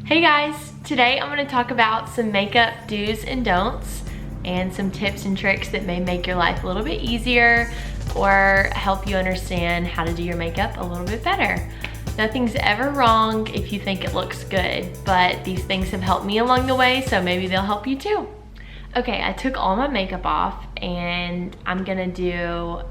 Hey guys, today I'm going to talk about some makeup do's and don'ts and some tips and tricks that may make your life a little bit easier or help you understand how to do your makeup a little bit better. Nothing's ever wrong if you think it looks good, but these things have helped me along the way, so maybe they'll help you too. Okay, I took all my makeup off and I'm gonna do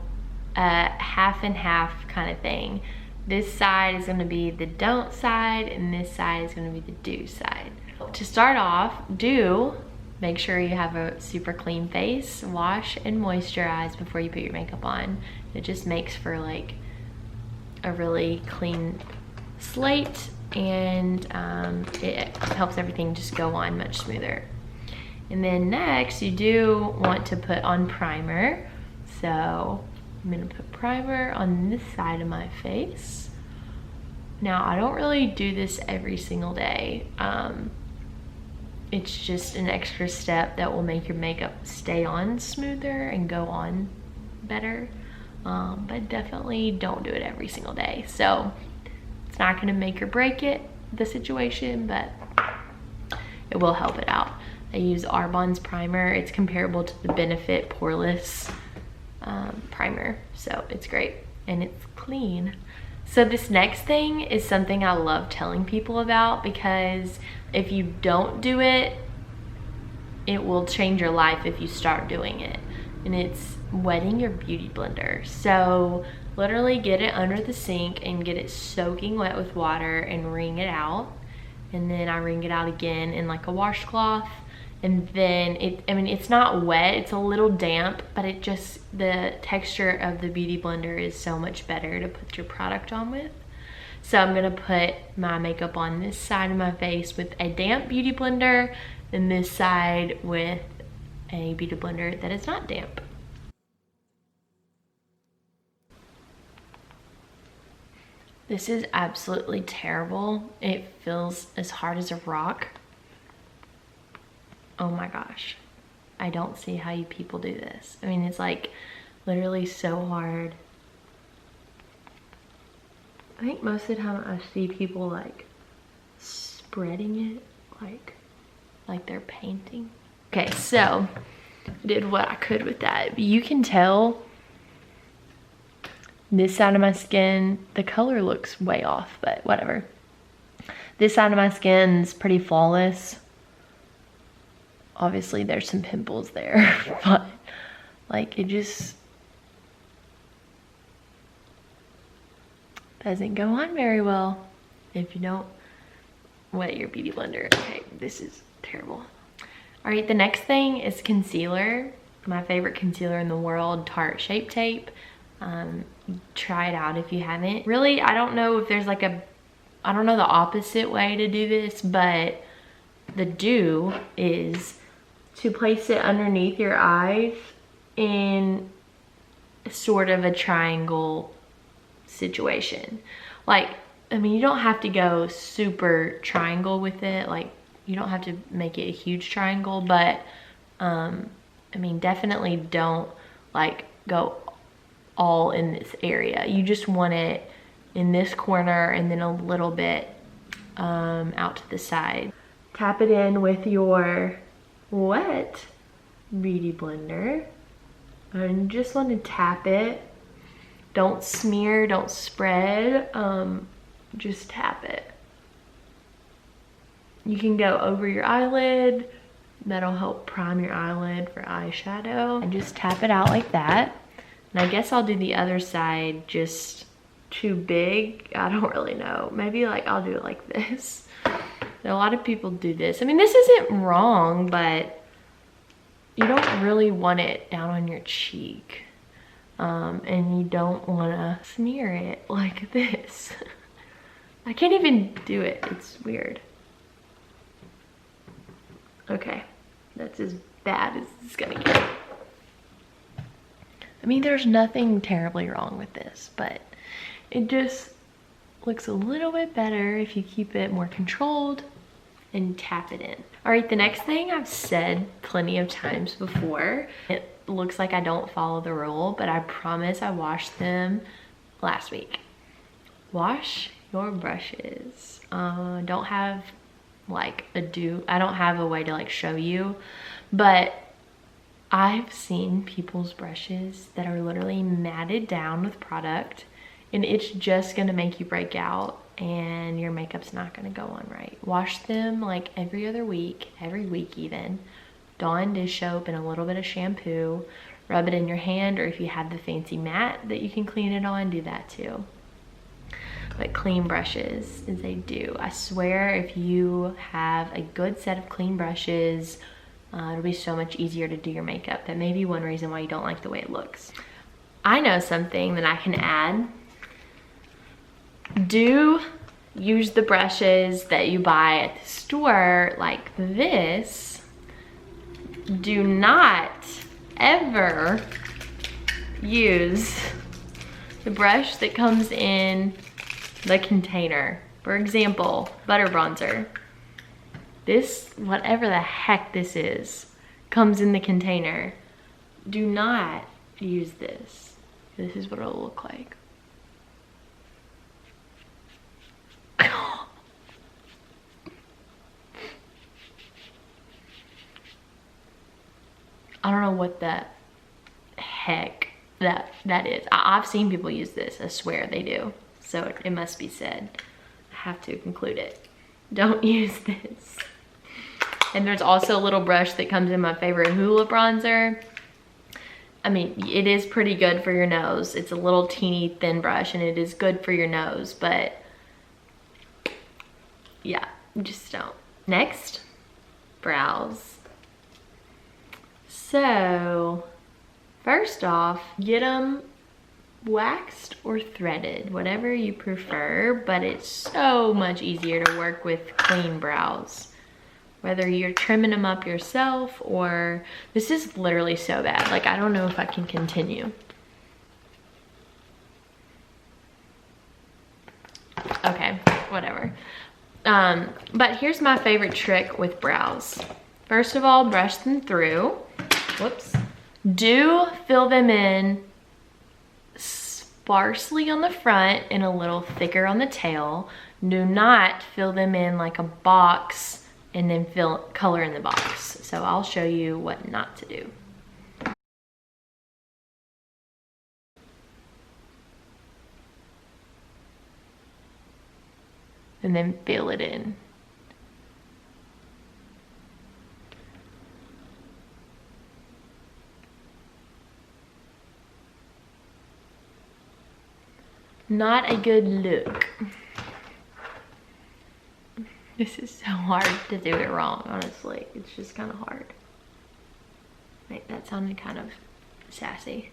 a half and half kind of thing. This side is gonna be the don't side and this side is gonna be the do side. To start off, do make sure you have a super clean face. Wash and moisturize before you put your makeup on. It just makes for like a really clean slate, and it helps everything just go on much smoother. And then next, you do want to put on primer. So I'm gonna put primer on this side of my face. Now, I don't really do this every single day. It's just an extra step that will make your makeup stay on smoother and go on better. But definitely don't do it every single day. So it's not gonna make or break it, the situation, but it will help it out. I use Arbonne's primer. It's comparable to the Benefit Poreless primer, so it's great and it's clean. So this next thing is something I love telling people about, because if you don't do it, it will change your life if you start doing it. And it's wetting your beauty blender. So literally get it under the sink and get it soaking wet with water and wring it out. And then I wring it out again in like a washcloth. And then it's not wet, it's a little damp, but it just, the texture of the beauty blender is so much better to put your product on with. So I'm gonna put my makeup on this side of my face with a damp beauty blender, and this side with a beauty blender that is not damp. This is absolutely terrible. It feels as hard as a rock. Oh my gosh, I don't see how you people do this. I mean, it's like literally so hard. I think most of the time I see people like spreading it like they're painting. Okay, so I did what I could with that. You can tell this side of my skin, the color looks way off, but whatever. This side of my skin's pretty flawless. Obviously there's some pimples there, but like it just doesn't go on very well if you don't wet your beauty blender. Okay, this is terrible. All right, the next thing is concealer. My favorite concealer in the world, Tarte Shape Tape. Try it out if you haven't. Really, I don't know if there's like I don't know the opposite way to do this, but the do is to place it underneath your eyes in sort of a triangle situation. Like, I mean, you don't have to go super triangle with it. Like, you don't have to make it a huge triangle, but I mean, definitely don't like go all in this area. You just want it in this corner and then a little bit out to the side. Tap it in with your wet beauty blender and just want to tap it. Don't smear, don't spread, just tap it. You can go over your eyelid. That'll help prime your eyelid for eyeshadow. And just tap it out like that. And I guess I'll do the other side just too big. I don't really know. Maybe like I'll do it like this. A lot of people do this. I mean, this isn't wrong, but you don't really want it down on your cheek. And you don't want to smear it like this. I can't even do it. It's weird. Okay, that's as bad as it's gonna get. I mean, there's nothing terribly wrong with this, but it just looks a little bit better if you keep it more controlled and tap it in. All right, the next thing I've said plenty of times before. It looks like I don't follow the rule, but I promise I washed them last week. Wash your brushes. Don't have like I don't have a way to like show you, but I've seen people's brushes that are literally matted down with product, and it's just gonna make you break out and your makeup's not gonna go on right. Wash them like every other week, every week even. Dawn dish soap and a little bit of shampoo. Rub it in your hand, or if you have the fancy mat that you can clean it on, do that too. But clean brushes is a do. I swear if you have a good set of clean brushes, it'll be so much easier to do your makeup. That may be one reason why you don't like the way it looks. I know something that I can add. Do use the brushes that you buy at the store like this. Do not ever use the brush that comes in the container. For example, butter bronzer. This, whatever the heck this is, comes in the container. Do not use this. This is what it'll look like. I don't know what the heck that is. I've seen people use this. I swear they do. So it must be said. I have to conclude it. Don't use this. And there's also a little brush that comes in my favorite Hoola bronzer. I mean, it is pretty good for your nose. It's a little teeny thin brush and it is good for your nose, but yeah, just don't. Next, brows. So, first off, get them waxed or threaded, whatever you prefer, but it's so much easier to work with clean brows. Whether you're trimming them up yourself or, this is literally so bad. Like, I don't know if I can continue. Okay, whatever. But here's my favorite trick with brows. First of all, brush them through. Whoops. Do fill them in sparsely on the front and a little thicker on the tail. Do not fill them in like a box and then fill color in the box. So I'll show you what not to do. And then fill it in. Not a good look. This is so hard to do it wrong, honestly. It's just kind of hard. Wait, that sounded kind of sassy.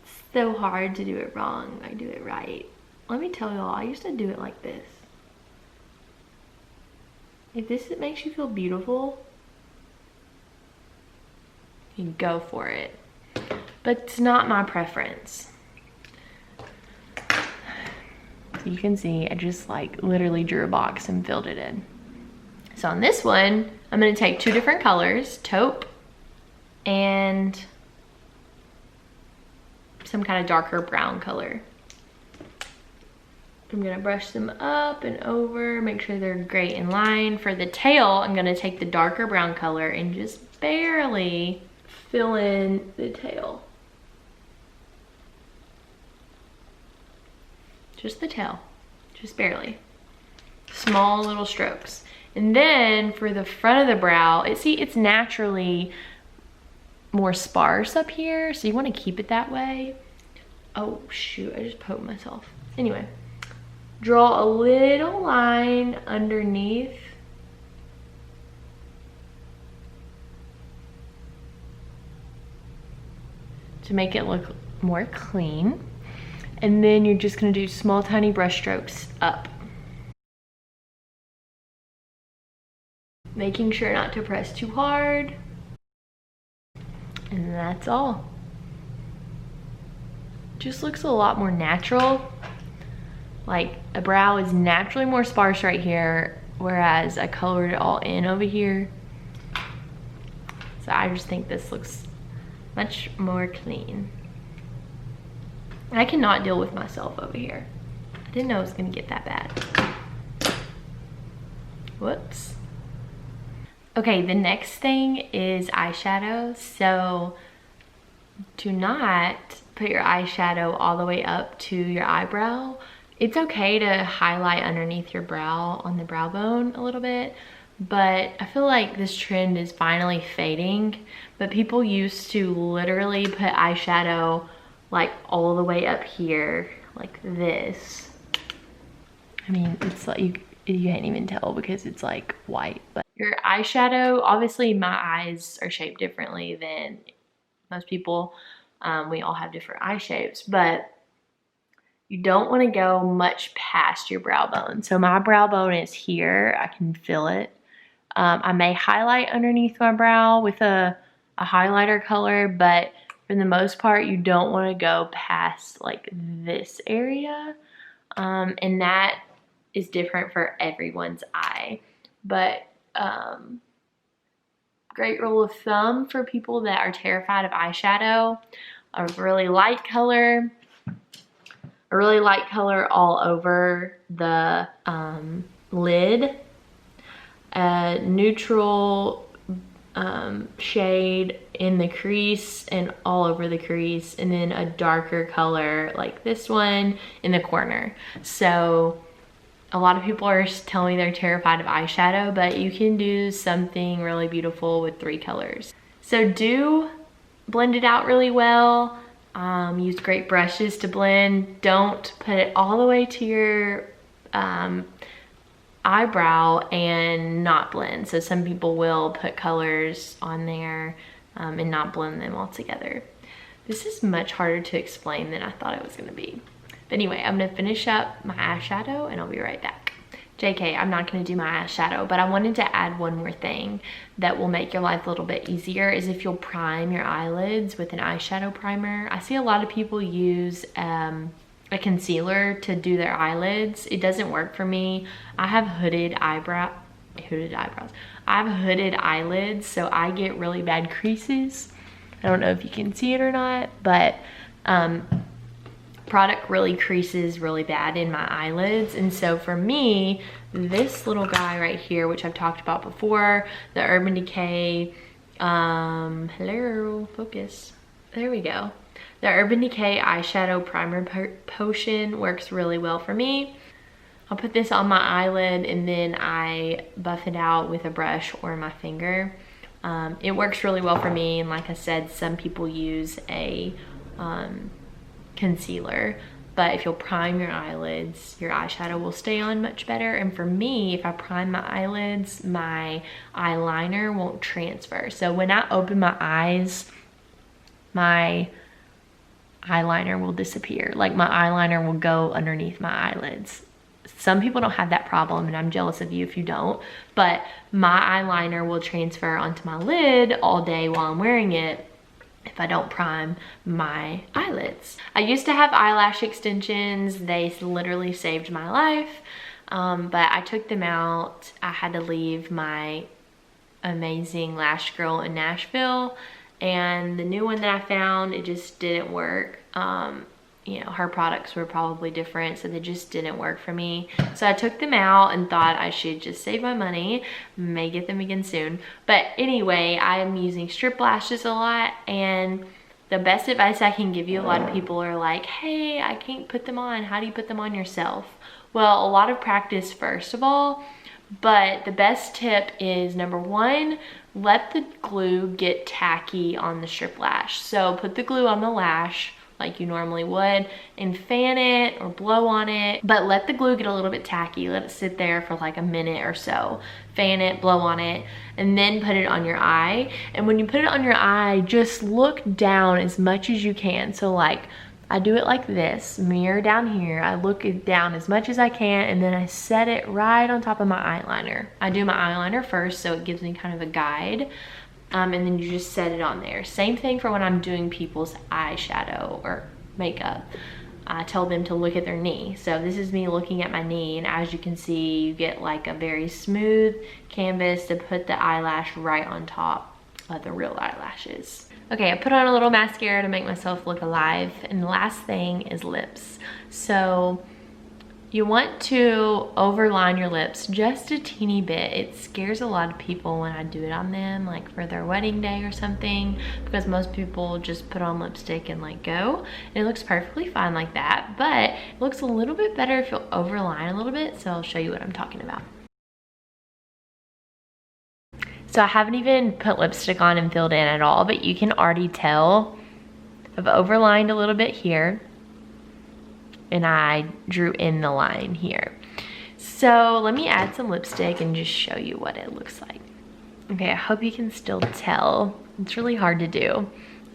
It's so hard to do it wrong. I do it right. Let me tell y'all, I used to do it like this. If this makes you feel beautiful, you go for it. But it's not my preference. You can see I just like literally drew a box and filled it in. So on this one, I'm gonna take two different colors, taupe and some kind of darker brown color. I'm gonna brush them up and over, make sure they're great in line. For the tail, I'm gonna take the darker brown color and just barely fill in the tail. Just the tail, just barely. Small little strokes. And then for the front of the brow, it's naturally more sparse up here, so you wanna keep it that way. Oh shoot, I just poked myself. Anyway, draw a little line underneath. To make it look more clean. And then you're just gonna do small, tiny brush strokes up. Making sure not to press too hard. And that's all. Just looks a lot more natural. Like a brow is naturally more sparse right here, whereas I colored it all in over here. So I just think this looks much more clean. I cannot deal with myself over here. I didn't know it was gonna get that bad. Whoops. Okay, the next thing is eyeshadow. So do not put your eyeshadow all the way up to your eyebrow. It's okay to highlight underneath your brow on the brow bone a little bit, but I feel like this trend is finally fading. But people used to literally put eyeshadow like all the way up here, like this. I mean, it's like you can't even tell because it's like white. But your eyeshadow, obviously my eyes are shaped differently than most people. We all have different eye shapes, but you don't want to go much past your brow bone. So my brow bone is here. I can feel it. I may highlight underneath my brow with a highlighter color, but for the most part, you don't want to go past like this area. And that is different for everyone's eye. But great rule of thumb for people that are terrified of eyeshadow, a really light color all over the lid, a neutral shade in the crease and all over the crease, and then a darker color like this one in the corner. So a lot of people are telling me they're terrified of eyeshadow, but you can do something really beautiful with 3 colors. So do blend it out really well. Use great brushes to blend. Don't put it all the way to your eyebrow and not blend. So some people will put colors on there and not blend them all together. This is much harder to explain than I thought it was gonna be. But anyway, I'm gonna finish up my eyeshadow and I'll be right back. JK, I'm not gonna do my eyeshadow, but I wanted to add one more thing that will make your life a little bit easier is if you'll prime your eyelids with an eyeshadow primer. I see a lot of people use a concealer to do their eyelids. It doesn't work for me. I have hooded eyebrows. I have hooded eyelids, so I get really bad creases. I don't know if you can see it or not, but product really creases really bad in my eyelids. And so for me, this little guy right here, which I've talked about before, the Urban Decay, hello, focus, there we go. The Urban Decay Eyeshadow Primer Potion works really well for me. I'll put this on my eyelid and then I buff it out with a brush or my finger. It works really well for me, and like I said, some people use a concealer, but if you'll prime your eyelids, your eyeshadow will stay on much better. And for me, if I prime my eyelids, my eyeliner won't transfer. So when I open my eyes, my eyeliner will disappear. Like my eyeliner will go underneath my eyelids. Some people don't have that problem, and I'm jealous of you if you don't, but my eyeliner will transfer onto my lid all day while I'm wearing it if I don't prime my eyelids. I used to have eyelash extensions. They literally saved my life, but I took them out. I had to leave my amazing lash girl in Nashville, and the new one that I found, it just didn't work. You know, her products were probably different, so they just didn't work for me. So I took them out and thought I should just save my money. May get them again soon. But anyway, I am using strip lashes a lot, and the best advice I can give you, a lot of people are like, hey, I can't put them on. How do you put them on yourself? Well, a lot of practice first of all, but the best tip is number 1, let the glue get tacky on the strip lash. So put the glue on the lash like you normally would and fan it or blow on it, but let the glue get a little bit tacky. Let it sit there for like a minute or so. Fan it, blow on it, and then put it on your eye. And when you put it on your eye, just look down as much as you can. So like I do it like this, mirror down here. I look it down as much as I can, and then I set it right on top of my eyeliner. I do my eyeliner first, so it gives me kind of a guide. And then you just set it on there. Same thing for when I'm doing people's eyeshadow or makeup. I tell them to look at their knee. So this is me looking at my knee, and as you can see, you get like a very smooth canvas to put the eyelash right on top of the real eyelashes. Okay, I put on a little mascara to make myself look alive, and the last thing is lips. So You want to overline your lips just a teeny bit. It scares a lot of people when I do it on them, like for their wedding day or something, because most people just put on lipstick and like go. And it looks perfectly fine like that, but it looks a little bit better if you overline a little bit, so I'll show you what I'm talking about. So I haven't even put lipstick on and filled in at all, but you can already tell I've overlined a little bit here, and I drew in the line here. So let me add some lipstick and just show you what it looks like. Okay, I hope you can still tell. It's really hard to do.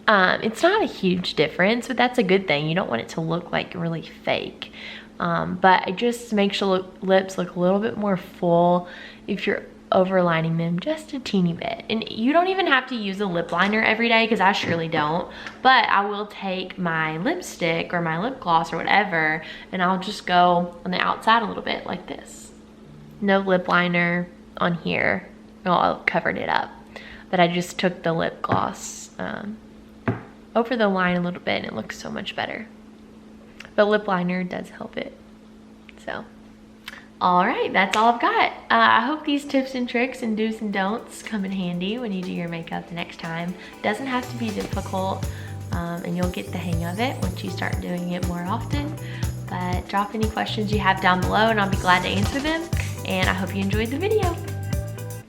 It's not a huge difference, but that's a good thing. You don't want it to look like really fake. But it just makes your lips look a little bit more full if you're overlining them just a teeny bit. And you don't even have to use a lip liner every day, because I surely don't, but I will take my lipstick or my lip gloss or whatever, and I'll just go on the outside a little bit like this. No lip liner on here. Oh, I covered it up, but I just took the lip gloss over the line a little bit, and it looks so much better. But lip liner does help it. So all right, that's all I've got. I hope these tips and tricks and do's and don'ts come in handy when you do your makeup the next time. It doesn't have to be difficult, and you'll get the hang of it once you start doing it more often. But drop any questions you have down below and I'll be glad to answer them. And I hope you enjoyed the video.